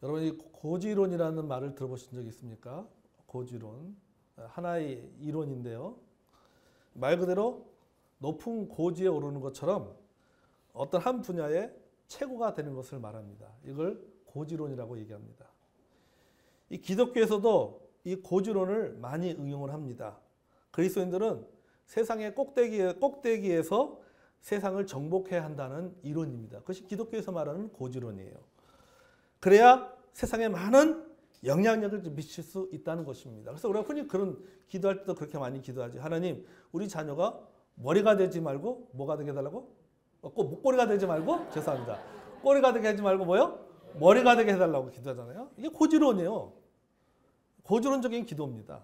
여러분 이 고지론이라는 말을 들어보신 적 있습니까? 고지론. 하나의 이론인데요. 말 그대로 높은 고지에 오르는 것처럼 어떤 한 분야의 최고가 되는 것을 말합니다. 이걸 고지론이라고 얘기합니다. 이 기독교에서도 이 고지론을 많이 응용을 합니다. 그리스도인들은 세상의 꼭대기에서 세상을 정복해야 한다는 이론입니다. 그것이 기독교에서 말하는 고지론이에요. 그래야 세상에 많은 영향력을 미칠 수 있다는 것입니다. 그래서 우리가 흔히 그런 기도할 때도 그렇게 많이 기도하지. 하나님, 우리 자녀가 머리가 되지 말고 뭐가 되게 해달라고? 꼭 목걸이가 되지 말고? 죄송합니다. 꼬리가 되게 하지 말고 뭐요? 머리가 되게 해달라고 기도하잖아요. 이게 고지론이에요. 고지론적인 기도입니다.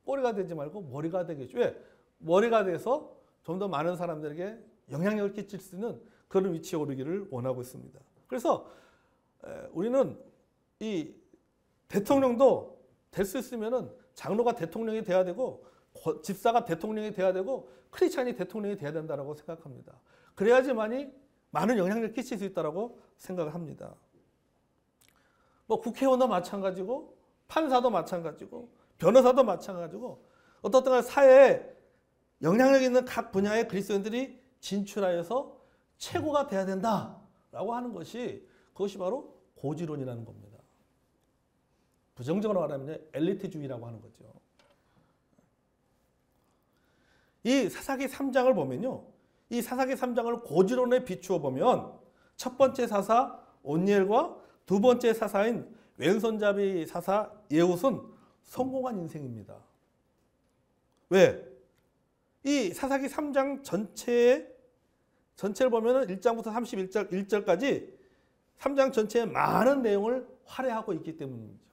꼬리가 되지 말고 머리가 되게 해줘. 왜? 머리가 돼서 좀 더 많은 사람들에게 영향력을 끼칠 수 있는 그런 위치에 오르기를 원하고 있습니다. 그래서 우리는 이 대통령도 될 수 있으면은 장로가 대통령이 돼야 되고 집사가 대통령이 돼야 되고 크리스찬이 대통령이 돼야 된다고 생각합니다. 그래야지만이 많은 영향력을 끼칠 수 있다고 생각을 합니다. 뭐 국회의원도 마찬가지고 판사도 마찬가지고 변호사도 마찬가지고 어떤 사회에 영향력 있는 각 분야의 그리스도인들이 진출하여서 최고가 돼야 된다라고 하는 것이 그것이 바로 고지론이라는 겁니다. 부정적으로 말하면 엘리트주의라고 하는 거죠. 이 사사기 3장을 보면요. 이 사사기 3장을 고지론에 비추어 보면 첫 번째 사사 온니엘과 두 번째 사사인 왼손잡이 사사 예훗은 성공한 인생입니다. 왜? 이 사사기 3장 전체를 보면 1장부터 31절까지 3장 전체에 많은 내용을 할애하고 있기 때문이죠.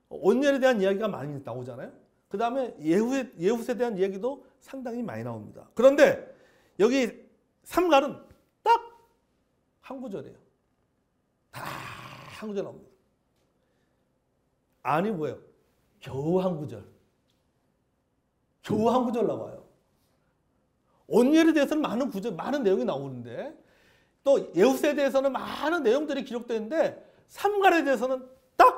온니엘에 대한 이야기가 많이 나오잖아요. 그 다음에 예훗에 대한 이야기도 상당히 많이 나옵니다. 그런데 여기 삼갈은 딱 한 구절이에요. 다 한 구절 나옵니다. 아니 뭐예요? 겨우 한 구절. 겨우 한 구절 나와요. 온니엘에 대해서는 많은 내용이 나오는데 또 예훗에 대해서는 많은 내용들이 기록되는데 삼갈에 대해서는 딱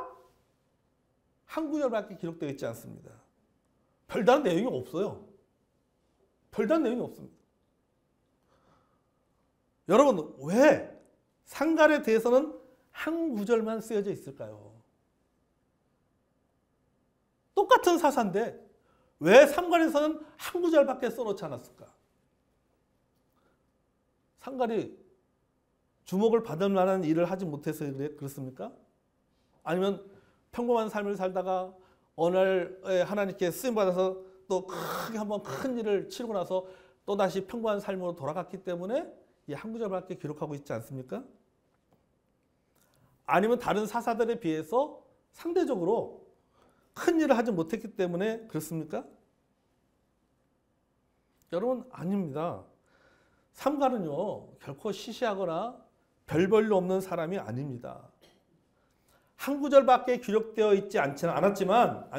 한 구절밖에 기록되어 있지 않습니다. 별다른 내용이 없어요. 별다른 내용이 없습니다. 여러분 왜 삼갈에 대해서는 한 구절만 쓰여져 있을까요? 똑같은 사사인데 왜 삼갈에서는 한 구절밖에 써놓지 않았을까? 삼갈이 주목을 받을 만한 일을 하지 못해서 그렇습니까? 아니면 평범한 삶을 살다가 어느 날 하나님께 쓰임받아서 또 크게 한번 큰 일을 치르고 나서 또다시 평범한 삶으로 돌아갔기 때문에 이 한 구절밖에 기록하고 있지 않습니까? 아니면 다른 사사들에 비해서 상대적으로 큰 일을 하지 못했기 때문에 그렇습니까? 여러분 아닙니다. 삼갈은요 결코 시시하거나 별 볼일 없는 사람이 아닙니다. 한 구절밖에 기록되어 있지 않지만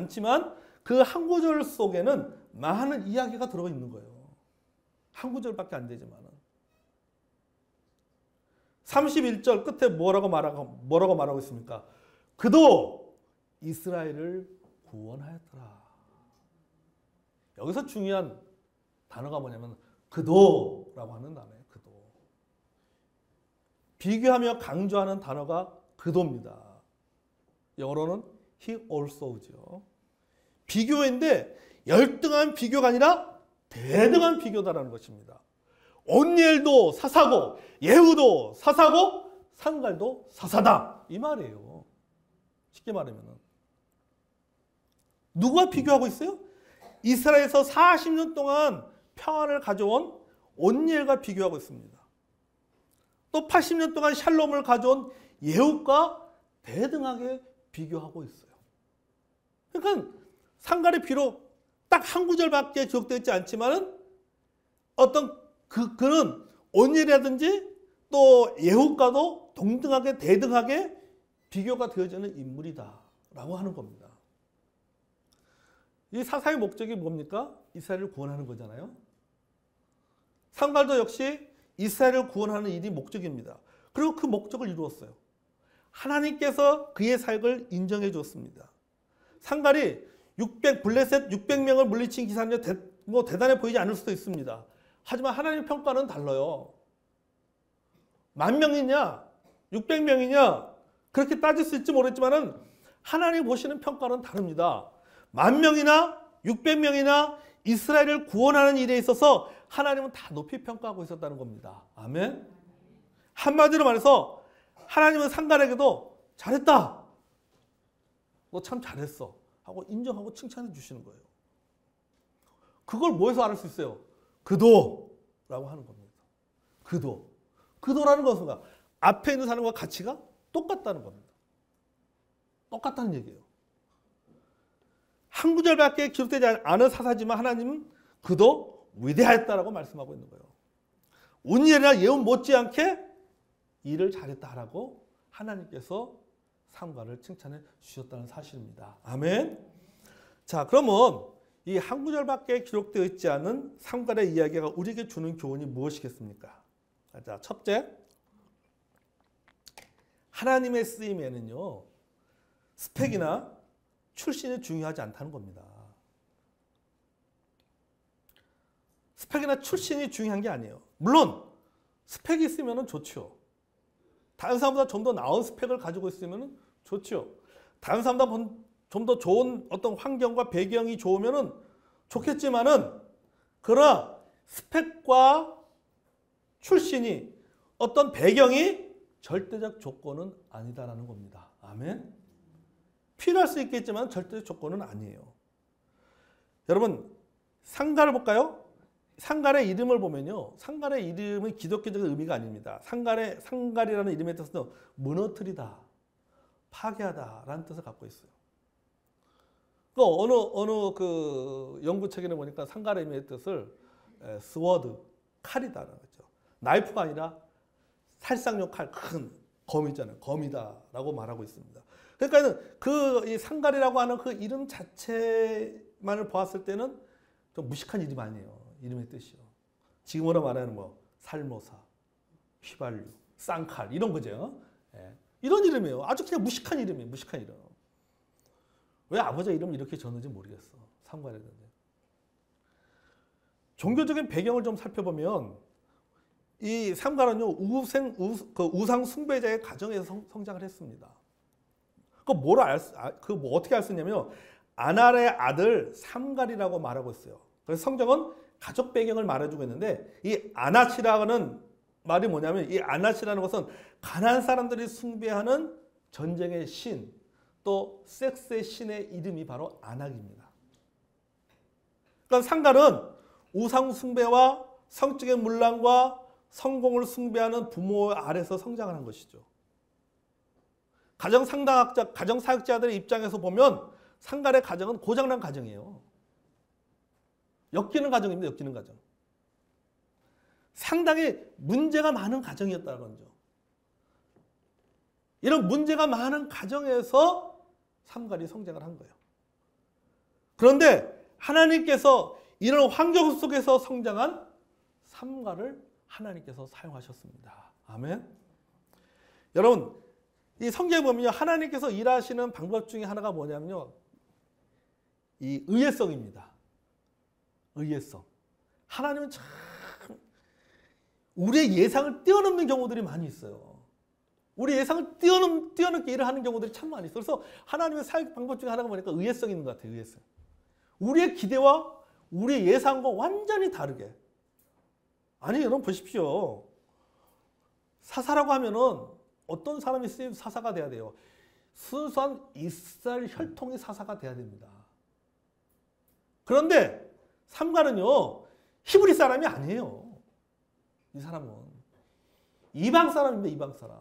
그 한 구절 속에는 많은 이야기가 들어가 있는 거예요. 한 구절밖에 안 되지만은 31절 끝에 뭐라고 말하고 있습니까? 그도 이스라엘을 구원하였더라. 여기서 중요한 단어가 뭐냐면 그도라고 하는 단어예요. 그도. 비교하며 강조하는 단어가 그도입니다. 영어로는 he also죠. 비교인데 열등한 비교가 아니라 대등한 비교다라는 것입니다. 온니엘도 사사고 예후도 사사고 삼갈도 사사다 이 말이에요. 쉽게 말하면 누가 비교하고 있어요? 이스라엘에서 40년 동안 평안을 가져온 온니엘과 비교하고 있습니다. 또 80년 동안 샬롬을 가져온 예후과 대등하게 비교하고 있어요. 그러니까 삼갈이 비록 딱 한 구절밖에 기록되어 있지 않지만은 어떤 그는 온니엘이라든지 또 예후과도 동등하게 대등하게 비교가 되어지는 인물이다라고 하는 겁니다. 이 사사의 목적이 뭡니까? 이스라엘을 구원하는 거잖아요. 삼갈도 역시 이스라엘을 구원하는 일이 목적입니다. 그리고 그 목적을 이루었어요. 하나님께서 그의 사역을 인정해 줬습니다. 상갈이 블레셋 600명을 물리친 기사는 뭐 대단해 보이지 않을 수도 있습니다. 하지만 하나님 평가는 달라요. 10,000명이냐 600명이냐 그렇게 따질 수 있을지 모르겠지만 하나님 보시는 평가는 다릅니다. 10,000명이나 600명이나 이스라엘을 구원하는 일에 있어서 하나님은 다 높이 평가하고 있었다는 겁니다. 아멘. 한마디로 말해서 하나님은 상갈에게도 잘했다. 너 참 잘했어. 하고 인정하고 칭찬해 주시는 거예요. 그걸 뭐에서 알을 수 있어요? 그도라고 하는 겁니다. 그도. 그도라는 것은 앞에 있는 사람과 가치가 똑같다는 겁니다. 똑같다는 얘기예요. 한 구절밖에 기록되지 않은 사사지만 하나님은 그도 위대하였다라고 말씀하고 있는 거예요. 온일이나 예언 못지않게 일을 잘했다라고 하나님께서 상갈을 칭찬해 주셨다는 사실입니다. 아멘. 자, 그러면 이 한 구절밖에 기록되어 있지 않은 상갈의 이야기가 우리에게 주는 교훈이 무엇이겠습니까? 자, 첫째, 하나님의 쓰임에는요 스펙이나 출신이 중요하지 않다는 겁니다. 스펙이나 출신이 중요한 게 아니에요. 물론 스펙이 있으면 좋죠. 다른 사람보다 좀 더 나은 스펙을 가지고 있으면 좋죠. 다른 사람보다 좀 더 좋은 어떤 환경과 배경이 좋으면 좋겠지만은 그러나 스펙과 출신이 어떤 배경이 절대적 조건은 아니다라는 겁니다. 아멘. 필요할 수 있겠지만 절대적 조건은 아니에요. 여러분 상갈을 볼까요? 상갈의 이름을 보면요. 상갈의 이름은 기독교적인 의미가 아닙니다. 상갈이라는 이름의 뜻은 무너뜨리다, 파괴하다라는 뜻을 갖고 있어요. 어느 그 연구책에는 보니까 상갈의 의미의 뜻을 스워드, 칼이다라는 거죠. 나이프가 아니라 살상용 칼, 큰 검 있잖아요. 검이다라고 말하고 있습니다. 그러니까 이 상갈이라고 하는 그 이름 자체만을 보았을 때는 좀 무식한 이름 아니에요. 이름의 뜻이요. 지금으로 말하는 살모사, 휘발유, 쌍칼 이런 거죠. 예. 이런 이름이에요. 아주 그냥 무식한 이름이에요. 무식한 이름. 왜 아버지 이름을 이렇게 졌는지 모르겠어. 상관에 대해. 종교적인 배경을 좀 살펴보면 이 상갈은요 우상 숭배자의 가정에서 성장을 했습니다. 어떻게 알 수 있냐면요. 아날의 아들 삼갈이라고 말하고 있어요. 그래서 성경은 가족 배경을 말해주고 있는데 이 아낫이라는 말이 뭐냐면 이 아낫이라는 것은 가나안 사람들이 숭배하는 전쟁의 신, 또 섹스의 신의 이름이 바로 아낙입니다. 그러니까 상갈은 우상 숭배와 성적인 문란과 성공을 숭배하는 부모 아래서 성장을 한 것이죠. 가정사역자들의 입장에서 보면 상갈의 가정은 고장난 가정이에요. 엮이는 가정입니다. 엮이는 가정. 상당히 문제가 많은 가정이었다는 거죠. 이런 문제가 많은 가정에서 상갈이 성장을 한 거예요. 그런데 하나님께서 이런 환경 속에서 성장한 상갈을 하나님께서 사용하셨습니다. 아멘. 여러분, 이 성경에 보면 하나님께서 일하시는 방법 중에 하나가 뭐냐면요. 이 의외성입니다. 의외성. 하나님은 참 우리의 예상을 뛰어넘는 경우들이 많이 있어요. 우리 예상을 뛰어넘게 일을 하는 경우들이 참 많이 있어요. 그래서 하나님의 사역 방법 중에 하나가 뭐니까 의외성이 있는 것 같아요. 의외성. 우리의 기대와 우리의 예상과 완전히 다르게. 아니 여러분 보십시오. 사사라고 하면은 어떤 사람이 쓰임 사사가 돼야 돼요. 순수한 이스라엘 혈통의 사사가 돼야 됩니다. 그런데 삼갈은요 히브리 사람이 아니에요. 이 사람은 이방 사람입니다. 이방 사람.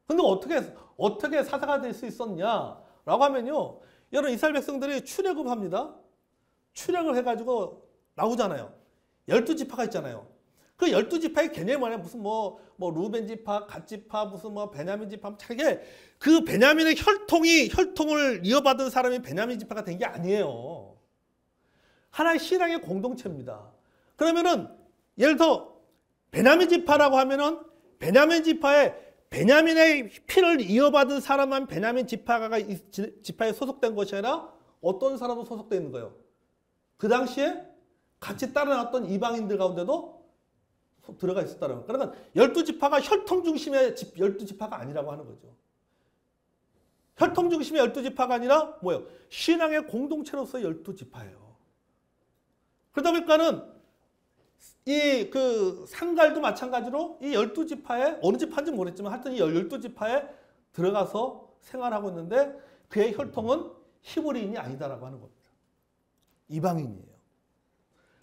근데 어떻게 사사가 될 수 있었냐라고 하면요. 여러분 이스라엘 백성들이 출애굽합니다. 출애굽을 해가지고 나오잖아요. 12지파가 있잖아요. 그 12지파의 개념이 뭐냐 무슨 루벤 지파, 갓 지파, 무슨 베냐민 지파 자게 그 베냐민의 혈통을 이어받은 사람이 베냐민 지파가 된 게 아니에요. 하나의 신앙의 공동체입니다. 그러면은 예를 들어 베냐민 지파라고 하면은 베냐민 지파의 베냐민의 피를 이어받은 사람만 베냐민 지파에 소속된 것이 아니라 어떤 사람도 소속되어 있는 거예요. 그 당시에 같이 따라나왔던 이방인들 가운데도 들어가 있었다는 거예요. 그러니까 12지파가 혈통 중심의 12지파가 아니라고 하는 거죠. 혈통 중심의 12지파가 아니라 뭐예요? 신앙의 공동체로서의 12지파예요. 그러다 보니까는 이 그 상갈도 마찬가지로 이 12지파에 어느 지파인지 모르겠지만 하여튼 이 12지파에 들어가서 생활하고 있는데 그의 혈통은 히브리인이 아니다라고 하는 겁니다. 이방인이에요.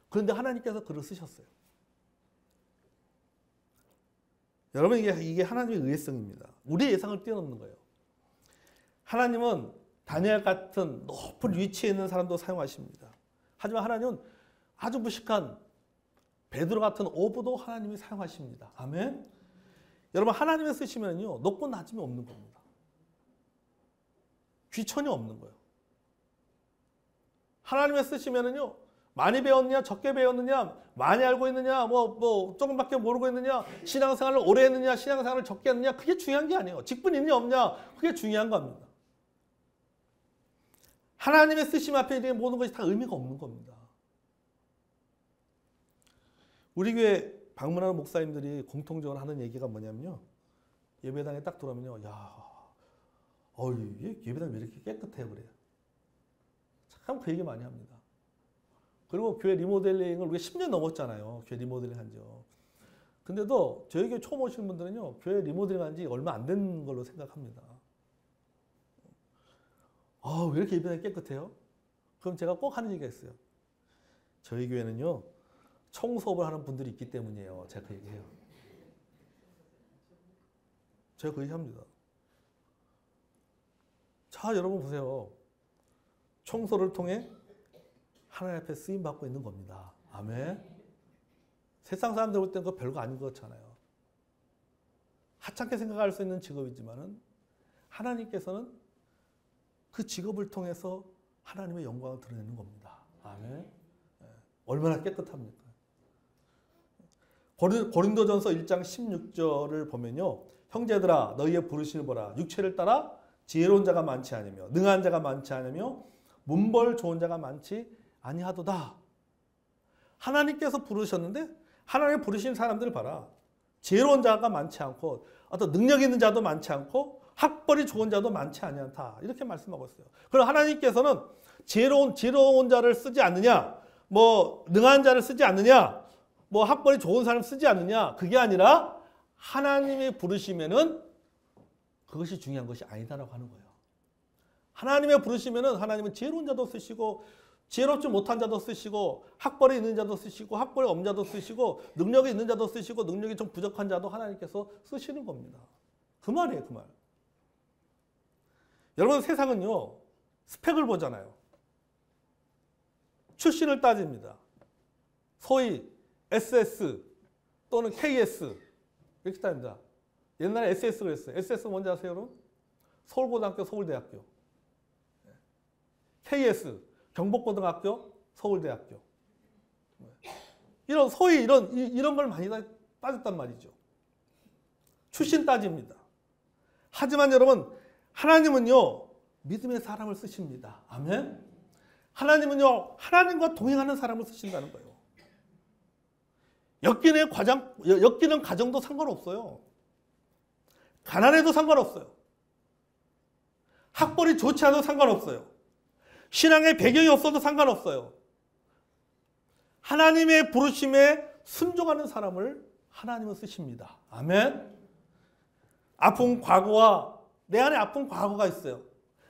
그런데 하나님께서 글을 쓰셨어요. 여러분 이게 하나님의 의외성입니다. 우리의 예상을 뛰어넘는 거예요. 하나님은 다니엘 같은 높은 위치에 있는 사람도 사용하십니다. 하지만 하나님은 아주 무식한 베드로 같은 어부도 하나님이 사용하십니다. 아멘. 여러분 하나님의 쓰시면요 높고 낮음이 없는 겁니다. 귀천이 없는 거예요. 하나님의 쓰시면은요 많이 배웠느냐 적게 배웠느냐 많이 알고 있느냐 뭐 조금밖에 모르고 있느냐 신앙생활을 오래 했느냐 신앙생활을 적게 했느냐 그게 중요한 게 아니에요. 직분 있냐 없냐 그게 중요한 겁니다. 하나님의 쓰심 앞에 이런 모든 것이 다 의미가 없는 겁니다. 우리 교회 방문하는 목사님들이 공통적으로 하는 얘기가 뭐냐면요. 예배당에 딱 들어오면요. 예배당이 왜 이렇게 깨끗해요 그래요. 참 그 얘기 많이 합니다. 그리고 교회 리모델링을 우리가 10년 넘었잖아요. 교회 리모델링 한 지요. 근데도 저희 교회 처음 오시는 분들은요. 교회 리모델링 한 지 얼마 안 된 걸로 생각합니다. 왜 이렇게 예배당이 깨끗해요? 그럼 제가 꼭 하는 얘기가 있어요. 저희 교회는요. 청소업을 하는 분들이 있기 때문이에요. 제가 그 얘기해요. 제가 그 얘기합니다. 자, 여러분 보세요. 청소를 통해 하나님 앞에 쓰임받고 있는 겁니다. 아멘. 세상 사람들 볼 때는 그거 별거 아닌 것 같잖아요. 하찮게 생각할 수 있는 직업이지만은 하나님께서는 그 직업을 통해서 하나님의 영광을 드러내는 겁니다. 아멘. 얼마나 깨끗합니까? 고린도전서 1장 16절을 보면요. 형제들아 너희의 부르심을 보라. 육체를 따라 지혜로운 자가 많지 않으며 능한 자가 많지 않으며 문벌 좋은 자가 많지 아니하도다. 하나님께서 부르셨는데 하나님 부르신 사람들을 봐라. 지혜로운 자가 많지 않고 어떤 능력 있는 자도 많지 않고 학벌이 좋은 자도 많지 않다. 이렇게 말씀하고 있어요. 그럼 하나님께서는 지혜로운 자를 쓰지 않느냐, 뭐 능한 자를 쓰지 않느냐, 뭐 학벌이 좋은 사람 쓰지 않느냐. 그게 아니라 하나님이 부르시면은 그것이 중요한 것이 아니다라고 하는 거예요. 하나님의 부르시면은 하나님은 지혜로운 자도 쓰시고 지혜롭지 못한 자도 쓰시고 학벌이 있는 자도 쓰시고 학벌이 없는 자도 쓰시고 능력이 있는 자도 쓰시고 능력이 좀 부족한 자도 하나님께서 쓰시는 겁니다. 그 말이에요. 그 말. 여러분 세상은요. 스펙을 보잖아요. 출신을 따집니다. 소위 SS 또는 KS 이렇게 따집니다. 옛날에 SS가 그랬어요. SS 뭔지 아세요, 여러분? 서울고등학교, 서울대학교. KS 경복고등학교, 서울대학교. 이런 소위 이런 걸 많이 따졌단 말이죠. 출신 따집니다. 하지만 여러분 하나님은요 믿음의 사람을 쓰십니다. 아멘. 하나님은요 하나님과 동행하는 사람을 쓰신다는 거예요. 엮이는 가정도 상관없어요. 가난해도 상관없어요. 학벌이 좋지 않아도 상관없어요. 신앙의 배경이 없어도 상관없어요. 하나님의 부르심에 순종하는 사람을 하나님은 쓰십니다. 아멘. 아픈 과거와 내 안에 아픈 과거가 있어요.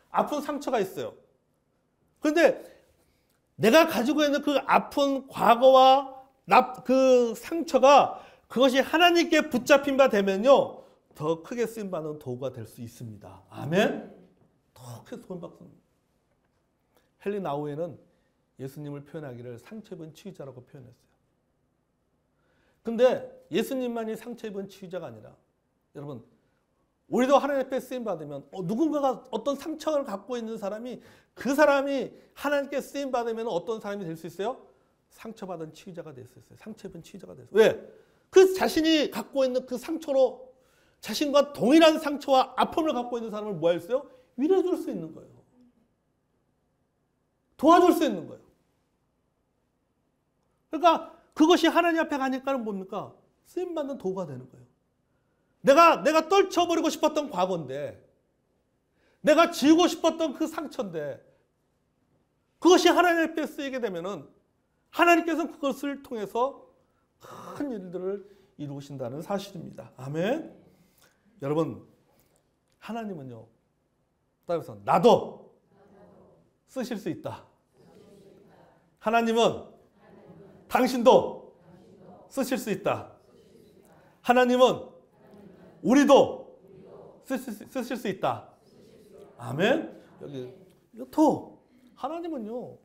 아픈 상처가 있어요. 그런데 내가 가지고 있는 그 아픈 과거와 그 상처가 그것이 하나님께 붙잡힌 바 되면요. 더 크게 쓰임받는 도구가 될 수 있습니다. 아멘. 더 크게 쓰임받습니다. 헬린 아우에는 예수님을 표현하기를 상처 입은 치유자라고 표현했어요. 근데 예수님만이 상처 입은 치유자가 아니라 여러분 우리도 하나님 앞에 쓰임받으면 누군가가 어떤 상처를 갖고 있는 사람이 그 사람이 하나님께 쓰임받으면 어떤 사람이 될 수 있어요? 상처받은 치유자가 될 수 있어요. 상처 입은 치유자가 될 수 있어요. 왜? 그 자신이 갖고 있는 그 상처로 자신과 동일한 상처와 아픔을 갖고 있는 사람을 뭐 할 수 있어요? 위로해줄 수 있는 거예요. 도와줄 수 있는 거예요. 그러니까 그것이 하나님 앞에 가니까는 뭡니까? 쓰임받는 도구가 되는 거예요. 내가 떨쳐버리고 싶었던 과거인데, 내가 지우고 싶었던 그 상처인데, 그것이 하나님 앞에 쓰이게 되면은 하나님께서는 그것을 통해서 큰 일들을 이루신다는 사실입니다. 아멘. 여러분, 하나님은요, 따라서 나도 쓰실 수 있다. 하나님은 당신도 쓰실 수 있다. 하나님은 우리도 쓰실 수 있다. 아멘. 여기 또 하나님은요,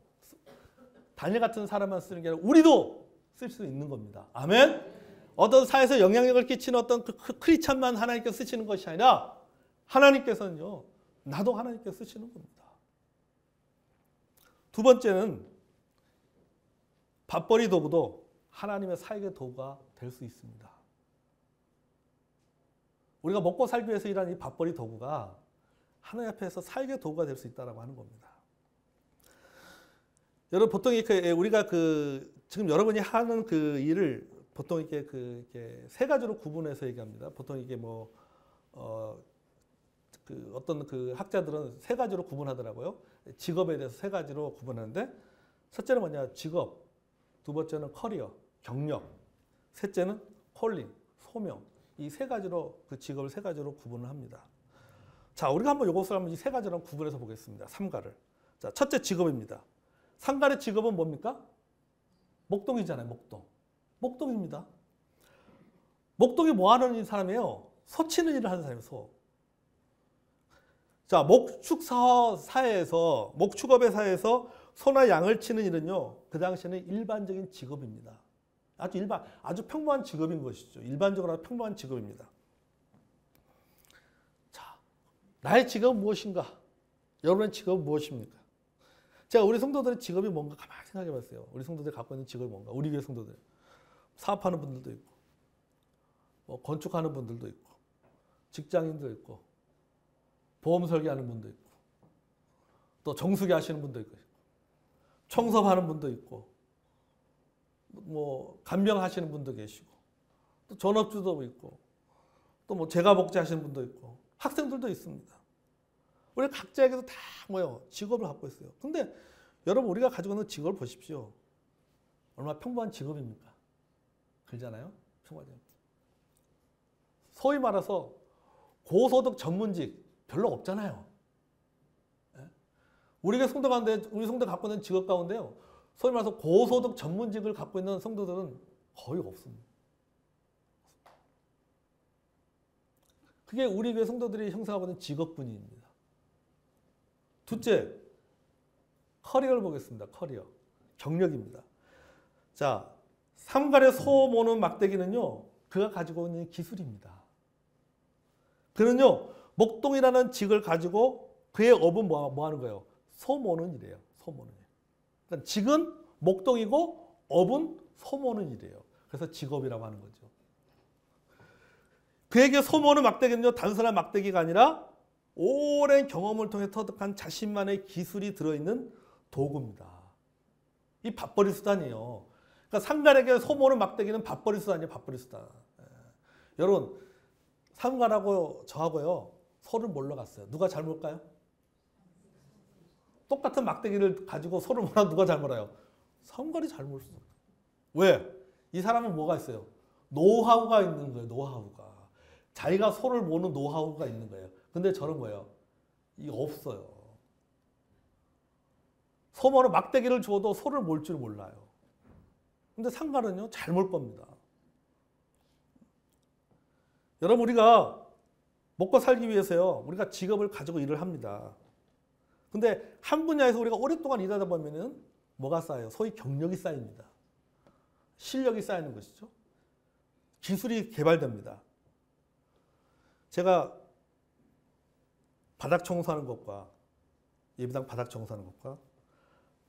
다니엘 같은 사람만 쓰는 게 아니라 우리도 쓸 수 있는 겁니다. 아멘. 어떤 사회에서 영향력을 끼치는 어떤 그 크리스찬만 하나님께서 쓰시는 것이 아니라 하나님께서는요, 나도 하나님께서 쓰시는 겁니다. 두 번째는 밥벌이 도구도 하나님의 사역의 도구가 될 수 있습니다. 우리가 먹고 살기 위해서 일하는 이 밥벌이 도구가 하나님 앞에서 사역의 도구가 될 수 있다고 하는 겁니다. 여러분, 보통 우리가 지금 여러분이 하는 그 일을 보통 이렇게 세 가지로 구분해서 얘기합니다. 보통 이게 어떤 학자들은 세 가지로 구분하더라고요. 직업에 대해서 세 가지로 구분하는데, 첫째는 뭐냐? 직업. 두 번째는 커리어, 경력. 셋째는 콜링, 소명. 이 세 가지로 그 직업을 세 가지로 구분을 합니다. 자, 우리가 한번 이것을 한번 이 세 가지로 구분해서 보겠습니다. 삼가를. 자, 첫째 직업입니다. 삼가의 직업은 뭡니까? 목동이잖아요. 목동입니다. 목동이 뭐 하는 사람이에요? 소 치는 일을 하는 사람이에요. 소. 자, 목축업의 사회에서 소나 양을 치는 일은요, 그 당시에는 일반적인 직업입니다. 아주 평범한 직업인 것이죠. 일반적으로 평범한 직업입니다. 자, 나의 직업은 무엇인가? 여러분의 직업은 무엇입니까? 제가 우리 성도들의 직업이 뭔가 가만히 생각해 봤어요. 우리 성도들이 갖고 있는 직업이 뭔가? 우리 교회 성도들. 사업하는 분들도 있고, 건축하는 분들도 있고, 직장인도 있고, 보험 설계하는 분도 있고, 또 정수기 하시는 분도 있고, 청소하는 분도 있고, 간병하시는 분도 계시고, 또 전업주도 있고, 또 제과 복지 하시는 분도 있고, 학생들도 있습니다. 우리 각자에게도 다 직업을 갖고 있어요. 근데 여러분, 우리가 가지고 있는 직업을 보십시오. 얼마나 평범한 직업입니까? 그러잖아요. 평범하죠. 소위 말해서 고소득 전문직 별로 없잖아요. 우리 성도 가운데, 우리 성도 갖고 있는 직업 가운데요, 소위 말해서 고소득 전문직을 갖고 있는 성도들은 거의 없습니다. 그게 우리 교회 성도들이 형성하고 있는 직업군입니다. 둘째, 커리어를 보겠습니다. 커리어. 경력입니다. 자, 삼갈의 소 모는 막대기는요, 그가 가지고 있는 기술입니다. 그는요, 목동이라는 직을 가지고 그의 업은 뭐 하는 거예요? 소 모는 일이에요. 소 모는 일. 그러니까 직은 목동이고 업은 소 모는 일이에요. 그래서 직업이라고 하는 거죠. 그에게 소 모는 막대기는요, 단순한 막대기가 아니라 오랜 경험을 통해 터득한 자신만의 기술이 들어있는 도구입니다. 이 밥벌이 수단이에요. 그러니까 삼갈에게 소 모는 막대기는 밥벌이 수단이에요. 밥벌이 수단. 여러분, 삼갈하고 저하고요, 소를 몰러 갔어요. 누가 잘 몰까요? 똑같은 막대기를 가지고 소를 몰아 누가 잘 몰아요? 삼갈이 잘 몰 수. 왜? 이 사람은 뭐가 있어요? 노하우가 있는 거예요. 노하우가. 자기가 소를 모는 노하우가 있는 거예요. 근데 저는 뭐예요? 이게 없어요. 소 모는 막대기를 주어도 소를 몰 줄 몰라요. 근데 삼갈은요, 잘 몰 겁니다. 여러분, 우리가 먹고 살기 위해서요, 우리가 직업을 가지고 일을 합니다. 근데 한 분야에서 우리가 오랫동안 일하다 보면은 뭐가 쌓여요? 소위 경력이 쌓입니다. 실력이 쌓이는 것이죠. 기술이 개발됩니다. 제가 바닥 청소하는 것과 예배당 바닥 청소하는 것과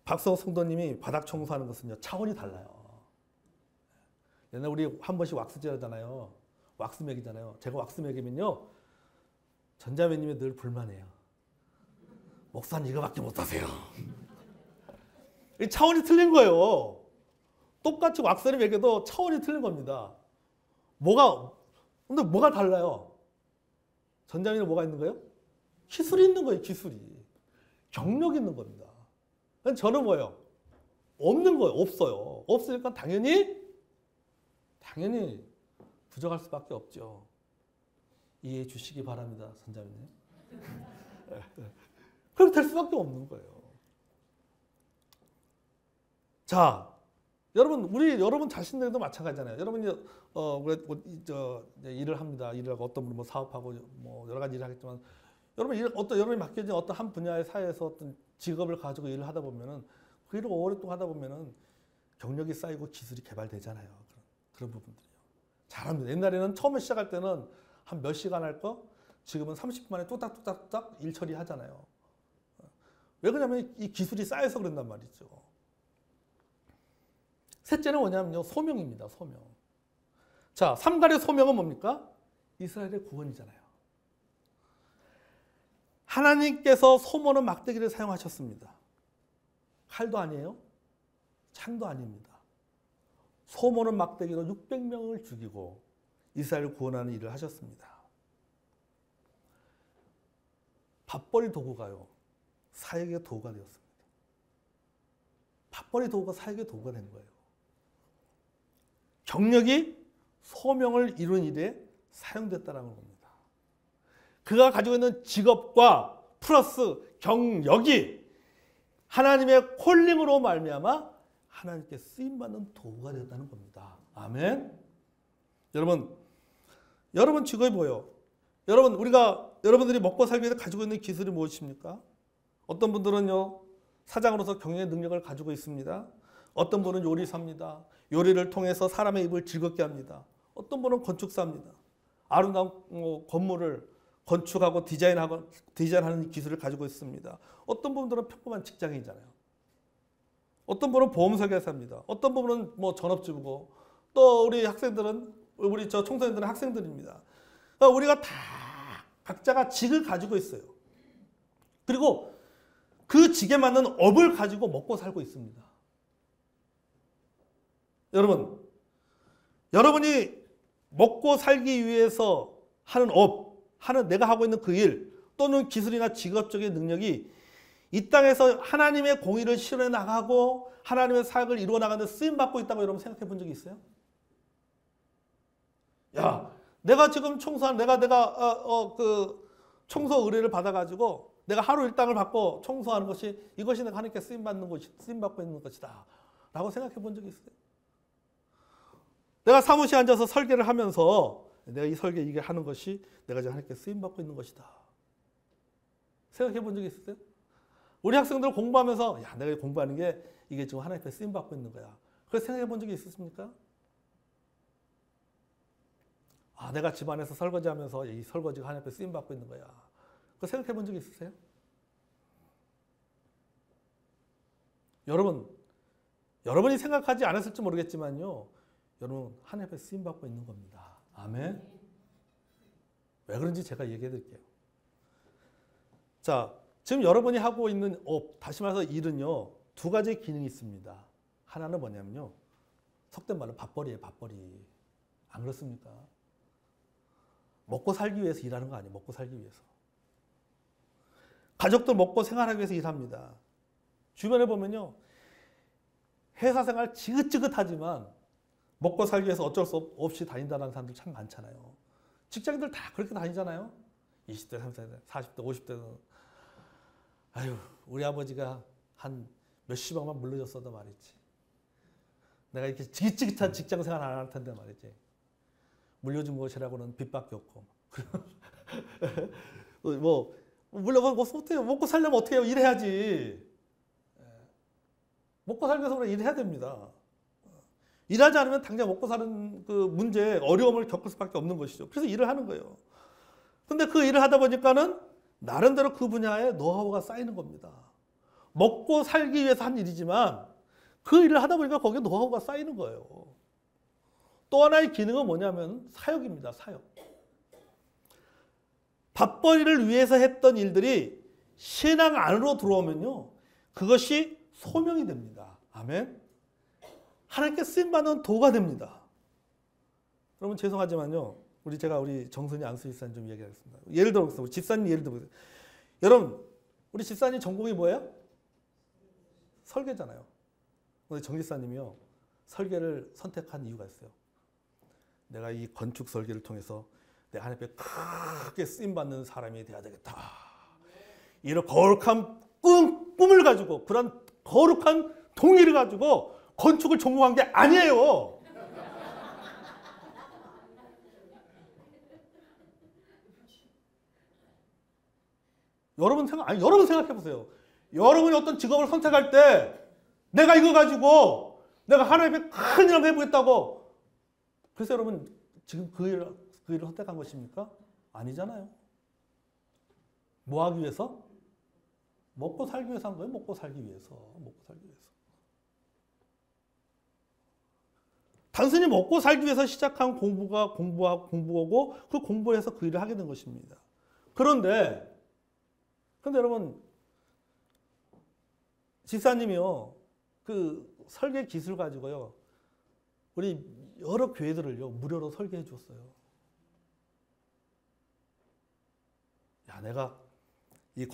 박성 성도님이 바닥 청소하는 것은요, 차원이 달라요. 옛날 우리 한 번씩 왁스질 하잖아요. 왁스맥이잖아요. 제가 왁스맥이면요. 전자매님이 늘 불만해요. 목사님 이거밖에 못하세요. 차원이 틀린 거예요. 똑같이 왁스를 매겨도 차원이 틀린 겁니다. 근데 뭐가 달라요? 전자매는 뭐가 있는 거예요? 기술이 있는 거예요. 기술이. 경력이 있는 겁니다. 저는 뭐예요? 없는 거예요. 없어요. 없으니까 당연히 부족할 수밖에 없죠. 이해해 주시기 바랍니다. 선장님. 그렇게 될 수밖에 없는 거예요. 자, 여러분 자신들도 마찬가지잖아요. 여러분이 일을 합니다. 일을 하고 어떤 분은 뭐 사업하고 뭐 여러 가지 일을 하겠지만 여러분이 맡겨진 어떤 한 분야의 사회에서 어떤 직업을 가지고 일을 하다 보면은 그 일을 오랫동안 하다 보면은 경력이 쌓이고 기술이 개발되잖아요. 그런 부분들이요. 잘합니다. 옛날에는 처음에 시작할 때는 한 몇 시간 할 거 지금은 30분 만에 뚝딱뚝딱 일 처리하잖아요. 왜 그러냐면 이 기술이 쌓여서 그런단 말이죠. 셋째는 뭐냐면요. 소명입니다. 소명. 자, 삼갈의 소명은 뭡니까? 이스라엘의 구원이잖아요. 하나님께서 소모는 막대기를 사용하셨습니다. 칼도 아니에요. 창도 아닙니다. 소모는 막대기로 600명을 죽이고 이스라엘을 구원하는 일을 하셨습니다. 밥벌이 도구가요. 사역의 도구가 되었습니다. 밥벌이 도구가 사역의 도구가 된 거예요. 경력이 소명을 이룬 일에 사용됐다는 겁니다. 그가 가지고 있는 직업과 플러스 경력이 하나님의 콜링으로 말미암아 하나님께 쓰임받는 도구가 되었다는 겁니다. 아멘. 여러분 직업이 뭐예요? 여러분들이 먹고 살기 위해서 가지고 있는 기술이 무엇입니까? 어떤 분들은요, 사장으로서 경영의 능력을 가지고 있습니다. 어떤 분은 요리사입니다. 요리를 통해서 사람의 입을 즐겁게 합니다. 어떤 분은 건축사입니다. 아름다운 건물을 건축하고 디자인하는 기술을 가지고 있습니다. 어떤 분들은 평범한 직장인이잖아요. 어떤 분은 보험 설계사입니다. 어떤 분은 뭐 전업주부고, 또 우리 청소년들은 학생들입니다. 그러니까 우리가 다 각자가 직을 가지고 있어요. 그리고 그 직에 맞는 업을 가지고 먹고 살고 있습니다. 여러분이 먹고 살기 위해서 하는 내가 하고 있는 그 일, 또는 기술이나 직업적인 능력이 이 땅에서 하나님의 공의를 실현해 나가고 하나님의 사역을 이루어 나가는 쓰임받고 있다고 여러분 생각해 본 적이 있어요? 야, 내가 지금 청소 의뢰를 받아가지고 내가 하루 일당을 받고 청소하는 이것이 내가 하나님께 쓰임받고 있는 것이다 라고 생각해 본 적이 있어요? 내가 사무실에 앉아서 설계를 하면서 내가 이 설계 이게 하는 것이 내가 지금 하나님께 쓰임받고 있는 것이다 생각해 본 적이 있으세요? 우리 학생들 공부하면서 야, 내가 공부하는 게 이게 지금 하나님께 쓰임받고 있는 거야. 그걸 생각해 본 적이 있으십니까? 아, 내가 집안에서 설거지하면서 이 설거지가 하나님께 쓰임받고 있는 거야. 그거 생각해 본 적이 있으세요? 여러분이 생각하지 않았을지 모르겠지만요. 여러분, 하나님께 쓰임받고 있는 겁니다. 아멘? 왜 그런지 제가 얘기해 드릴게요. 자, 지금 여러분이 하고 있는 다시 말해서 일은요, 두 가지 기능이 있습니다. 하나는 뭐냐면요, 속된 말로 밥벌이에요, 밥벌이. 안 그렇습니까? 먹고 살기 위해서 일하는 거 아니에요, 먹고 살기 위해서. 가족들 먹고 생활하기 위해서 일합니다. 주변에 보면요, 회사 생활 지긋지긋하지만 먹고 살기 위해서 어쩔 수 없이 다닌다는 사람들 참 많잖아요. 직장인들 다 그렇게 다니잖아요. 20대, 30대, 40대, 50대는. 아유, 우리 아버지가 한 몇십억만 물려줬어도 말이지. 내가 이렇게 지긋지긋한 직장 생활 안 할 텐데 말이지. 물려준 것이라고는 빚밖에 없고. 물론 먹고 살려면 어떻게 해요? 일해야지. 먹고 살기 위해서 일해야 됩니다. 일하지 않으면 당장 먹고 사는 그 문제, 어려움을 겪을 수밖에 없는 것이죠. 그래서 일을 하는 거예요. 근데 그 일을 하다 보니까는 나름대로 그 분야에 노하우가 쌓이는 겁니다. 먹고 살기 위해서 한 일이지만 그 일을 하다 보니까 거기에 노하우가 쌓이는 거예요. 또 하나의 기능은 뭐냐면 사역입니다. 사역. 밥벌이를 위해서 했던 일들이 신앙 안으로 들어오면요. 그것이 소명이 됩니다. 아멘. 하나님께 쓰임받는 도가 됩니다. 여러분 죄송하지만요. 제가 우리 정선이 안수 집사님 좀 얘기하겠습니다. 예를 들어보겠습니다. 우리 집사님 예를 들어보겠습니다. 여러분 우리 집사님 전공이 뭐예요? 설계잖아요. 근데 정 집사님이요. 설계를 선택한 이유가 있어요. 내가 이 건축 설계를 통해서 내 하나님께 크게 쓰임받는 사람이 돼야 되겠다. 이런 거룩한 꿈을 가지고 그런 거룩한 동의를 가지고 건축을 전공한 게 아니에요. 여러분 생각해 보세요. 여러분이 어떤 직업을 선택할 때 내가 이거 가지고 내가 하나님께 큰 일을 해보겠다고 그래서 여러분 지금 그 일을 선택한 것입니까? 아니잖아요. 뭐 하기 위해서? 먹고 살기 위해서 한 거예요. 먹고 살기 위해서. 단순히 먹고 살기 위해서 시작한 공부하고 그 공부를 해서 그 일을 하게 된 것입니다. 그런데 여러분 집사님이요. 그 설계 기술 가지고요. 우리 여러 교회들을요. 무료로 설계해 줬어요. 야, 내가 이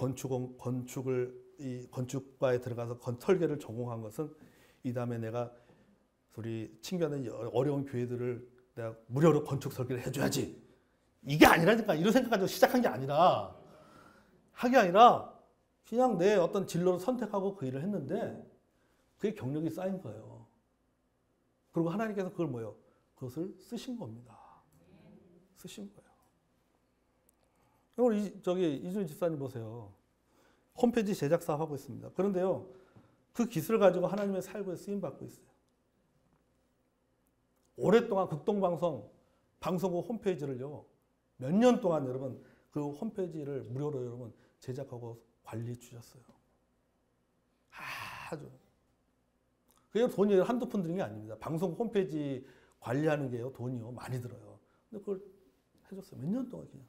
건축과에 들어가서 설계를 전공한 것은 이 다음에 내가 우리 친교하는 어려운 교회들을 내가 무료로 건축 설계를 해줘야지. 이게 아니라니까. 이런 생각 가지고 시작한 게 아니라 그냥 내 어떤 진로를 선택하고 그 일을 했는데 그게 경력이 쌓인 거예요. 그리고 하나님께서 그것을 쓰신 겁니다. 쓰신 거예요. 우리 이준희 집사님 보세요. 홈페이지 제작 사업 하고 있습니다. 그런데요, 그 기술을 가지고 하나님의 사역에 쓰임 받고 있어요. 오랫동안 방송국 홈페이지를요, 몇 년 동안 여러분 그 홈페이지를 무료로 여러분 제작하고 관리해 주셨어요. 아주. 그게 돈이 한두 푼 드는 게 아닙니다. 방송 홈페이지 관리하는 게요, 돈이요, 많이 들어요. 근데 그걸 해줬어요. 몇 년 동안 그냥.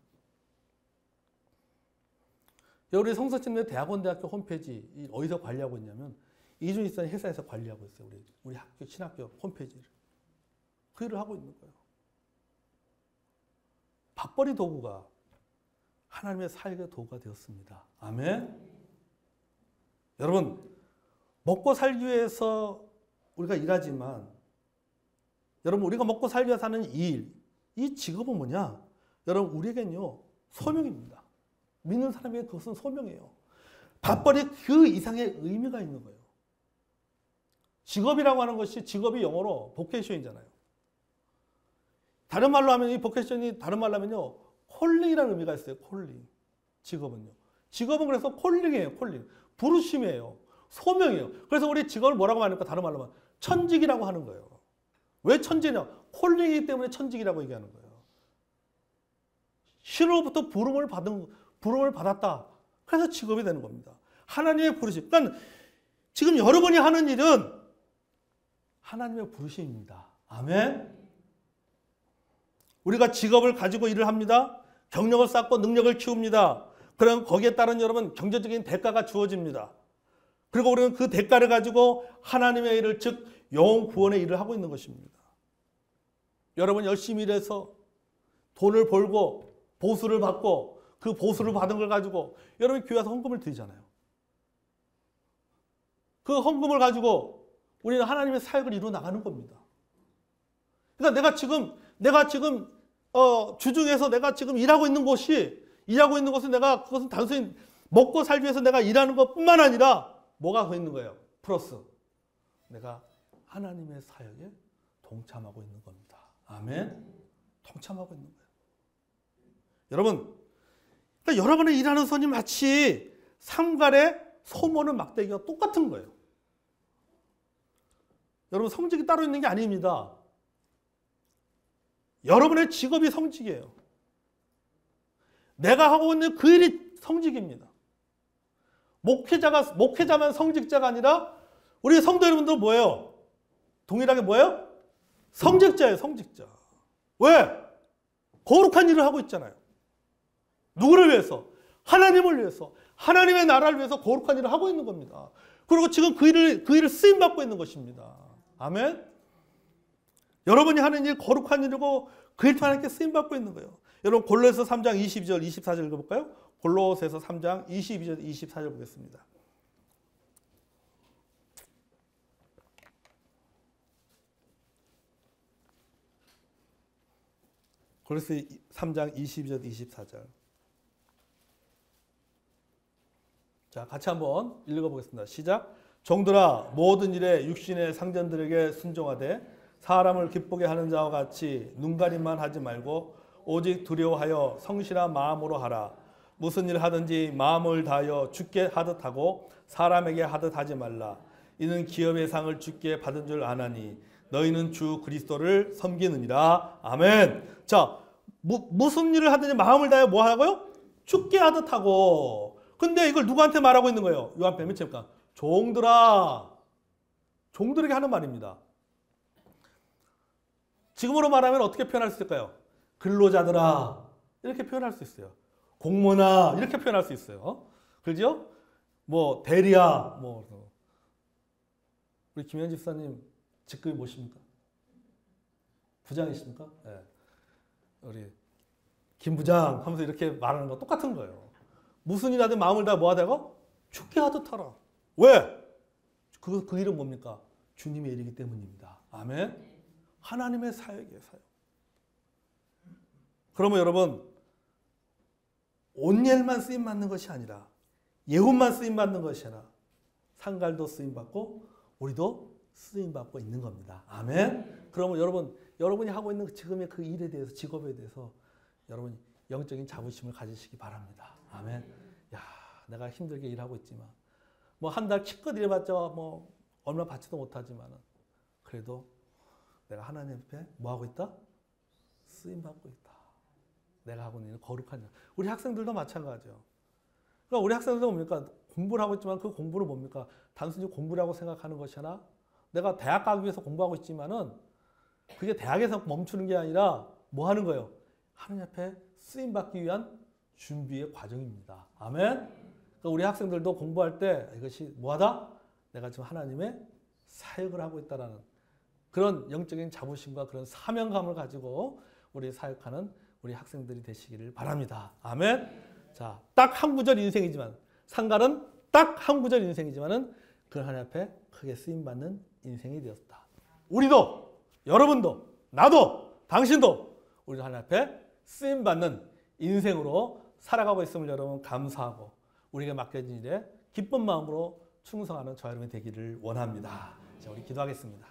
우리 성서팀의 대학원대학교 홈페이지 어디서 관리하고 있냐면 이준희 집사님 회사에서 관리하고 있어요. 우리 학교 신학교 홈페이지를. 그 일을 하고 있는 거예요. 밥벌이 도구가 하나님의 사역의 도구가 되었습니다. 아멘. 여러분 먹고 살기 위해서 우리가 일하지만 여러분 우리가 먹고 살기 위해서 하는 이 직업은 뭐냐? 여러분 우리에겐요 소명입니다. 믿는 사람에게 그것은 소명이에요. 밥벌이 그 이상의 의미가 있는 거예요. 직업이라고 하는 것이 직업이 영어로 보케이션이잖아요. 다른 말로 하면 이 보케이션이 다른 말로 하면요 콜링이라는 의미가 있어요. 콜링. 직업은요. 직업은 그래서 콜링이에요. 콜링. 부르심이에요. 소명이에요. 그래서 우리 직업을 뭐라고 하니까 다른 말로 하면 천직이라고 하는 거예요. 왜 천직이냐? 콜링이기 때문에 천직이라고 얘기하는 거예요. 신으로부터 부름을 받았다. 그래서 직업이 되는 겁니다. 하나님의 부르심. 그러니까 지금 여러분이 하는 일은 하나님의 부르심입니다. 아멘. 우리가 직업을 가지고 일을 합니다. 경력을 쌓고 능력을 키웁니다. 그럼 거기에 따른 여러분 경제적인 대가가 주어집니다. 그리고 우리는 그 대가를 가지고 하나님의 일을 즉 영혼 구원의 일을 하고 있는 것입니다. 여러분 열심히 일해서 돈을 벌고 보수를 받고 그 보수를 받은 걸 가지고 여러분 교회 와서 헌금을 드리잖아요. 그 헌금을 가지고 우리는 하나님의 사역을 이루어 나가는 겁니다. 그러니까 내가 지금 주중에서 내가 지금 일하고 있는 것은 그것은 단순히 먹고 살기 위해서 내가 일하는 것뿐만 아니라 뭐가 더 있는 거예요? 플러스 내가 하나님의 사역에 동참하고 있는 겁니다. 아멘. 동참하고 있는 거예요. 여러분, 그러니까 여러분의 일하는 선이 마치 상갈에 소모는 막대기와 똑같은 거예요. 여러분 성직이 따로 있는 게 아닙니다. 여러분의 직업이 성직이에요. 내가 하고 있는 그 일이 성직입니다. 목회자만 성직자가 아니라 우리 성도 여러분들 뭐예요? 동일하게 뭐예요? 성직자예요, 성직자. 왜? 거룩한 일을 하고 있잖아요. 누구를 위해서? 하나님을 위해서. 하나님의 나라를 위해서 거룩한 일을 하고 있는 겁니다. 그리고 지금 그 일을 쓰임받고 있는 것입니다. 아멘? 여러분이 하는 일 거룩한 일이고 그 일도 하나님께 쓰임받고 있는 거예요. 여러분 골로새서 3장 22절 24절 읽어볼까요? 골로새서 3장 22절 24절 보겠습니다. 골로새 3장 22절 24절. 자, 같이 한번 읽어보겠습니다. 시작. 종들아 모든 일에 육신의 상전들에게 순종하되 사람을 기쁘게 하는 자와 같이 눈가림만 하지 말고 오직 두려워하여 성실한 마음으로 하라. 무슨 일 하든지 마음을 다하여 주께 하듯 하고 사람에게 하듯 하지 말라. 이는 기업의 상을 주께 받은 줄 아나니 너희는 주 그리스도를 섬기느니라. 아멘. 자, 무슨 일을 하든지 마음을 다하여 뭐 하고요? 주께 하듯 하고. 근데 이걸 누구한테 말하고 있는 거예요? 요한복음 몇 절입니까? 종들아. 종들에게 하는 말입니다. 지금으로 말하면 어떻게 표현할 수 있을까요? 근로자들아. 이렇게 표현할 수 있어요. 공무원아. 이렇게 표현할 수 있어요. 그렇죠? 뭐 대리야. 뭐 우리 김현 집사님 직급이 무엇입니까? 부장이십니까? 네. 우리 김 부장 하면서 이렇게 말하는 거 똑같은 거예요. 무슨 일 하든 마음을 다 뭐 하다고? 주께 하듯 하라. 왜? 그 일은 뭡니까? 주님의 일이기 때문입니다. 아멘. 하나님의 사역이에요, 사역. 그러면 여러분, 온엘만 쓰임받는 것이 아니라 예훈만 쓰임받는 것이 아니라 상갈도 쓰임받고 우리도 쓰임받고 있는 겁니다. 아멘. 그러면 여러분이 하고 있는 지금의 그 일에 대해서, 직업에 대해서 여러분이 영적인 자부심을 가지시기 바랍니다. 아멘. 야, 내가 힘들게 일하고 있지만 뭐 한 달 키껏 일해봤자 뭐 얼마 받지도 못하지만은 그래도 내가 하나님 앞에 뭐 하고 있다? 쓰임받고 있다. 내가 하고 있는 거룩한 일. 우리 학생들도 마찬가지죠. 그러니까 우리 학생들도 뭡니까? 공부를 하고 있지만 그 공부는 뭡니까? 단순히 공부라고 생각하는 것이 아니라 내가 대학 가기 위해서 공부하고 있지만은 그게 대학에서 멈추는 게 아니라 뭐 하는 거예요? 하나님 앞에 쓰임받기 위한 준비의 과정입니다. 아멘? 그러니까 우리 학생들도 공부할 때 이것이 뭐하다? 내가 지금 하나님의 사역을 하고 있다라는 그런 영적인 자부심과 그런 사명감을 가지고 우리 사역하는 우리 학생들이 되시기를 바랍니다. 아멘? 자, 딱 한 구절 인생이지만 상갈은 딱 한 구절 인생이지만은 그 하나님 앞에 크게 쓰임받는 인생이 되었다. 우리도, 여러분도, 나도, 당신도 우리 하나님 앞에 쓰임받는 인생으로 살아가고 있음을 여러분 감사하고 우리에게 맡겨진 일에 기쁜 마음으로 충성하는 저 여러분이 되기를 원합니다. 자, 우리 기도하겠습니다.